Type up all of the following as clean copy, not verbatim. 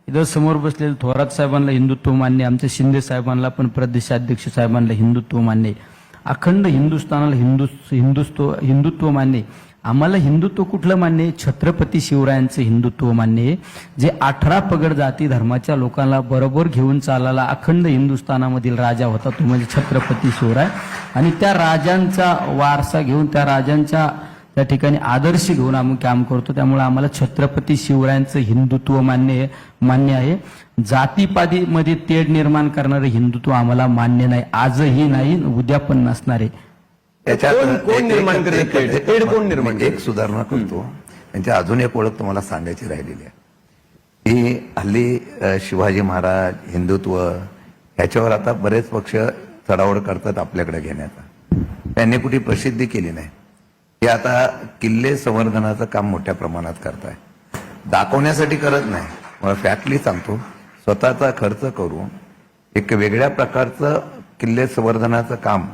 इथं समोर बसलेले थोरात साहेबांना हिंदुत्व मान्य, आमच्या शिंदे साहेबांना पण प्रदेशाध्यक्ष साहेबांना हिंदुत्व मान्य, अखंड हिंदुस्थानाला हिंदुत्व मान्य. आम्हाला हिंदुत्व कुठलं मान्य आहे? छत्रपती शिवरायांचं हिंदुत्व मान्य आहे, जे 18 पगड जाती धर्माच्या लोकांना बरोबर घेऊन चालायला अखंड हिंदुस्थानामधील राजा होता, तो म्हणजे छत्रपती शिवराय. आणि त्या राजांचा वारसा घेऊन, त्या राजांच्या त्या ठिकाणी आदर्श घेऊन आम्ही काम करतो. त्यामुळे आम्हाला छत्रपती शिवरायांचं हिंदुत्व मान्य आहे. जातीपातीमध्ये तेढ निर्माण करणारं हिंदुत्व आम्हाला मान्य नाही, आजही नाही, उद्या पण नसणार आहे. कोण निर्माण करते? कोण निर्माण? एक सुधारणा करतो. त्यांची अजून एक ओळख तुम्हाला सांगायची राहिलेली आहे की हल्ली शिवाजी महाराज हिंदुत्व ह्याच्यावर आता बरेच पक्ष चढाओढ करतात आपल्याकडे घेण्याचा. त्यांनी कुठे प्रसिद्धी केली नाही. हे आता किल्ले संवर्धनाचं काम मोठ्या प्रमाणात करताय, दाखवण्यासाठी करत नाही. मला फॅक्टली सांगतो, स्वतःचा खर्च करून एक वेगळ्या प्रकारचं किल्ले संवर्धनाचं काम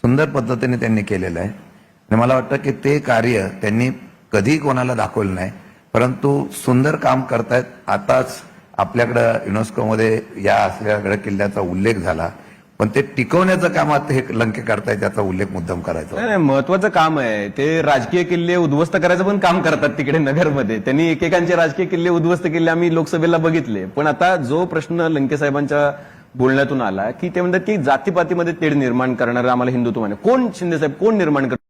सुंदर पद्धतीने त्यांनी केलेलं आहे. आणि मला वाटतं की ते कार्य त्यांनी कधी कोणाला दाखवलं नाही, परंतु सुंदर काम करतायत. आताच आपल्याकडं युनेस्कोमध्ये या असलेल्या किल्ल्याचा उल्लेख झाला, पण ते टिकवण्याचं काम आता हे लंके करतायत, त्याचा उल्लेख मुद्दाम करायचा. नाही, महत्वाचं काम आहे ते. राजकीय किल्ले उद्ध्वस्त करायचं पण काम करतात तिकडे नगरमध्ये. त्यांनी एकेकांचे राजकीय किल्ले उद्ध्वस्त केले, आम्ही लोकसभेला बघितले. पण आता जो प्रश्न लंके साहेबांच्या बोलण्यातून आला की ते म्हणतात की जातीपातीमध्ये तेढ निर्माण करणारं आम्हाला हिंदुत्व मान्य. कोण शिंदे साहेब कोण निर्माण करणार?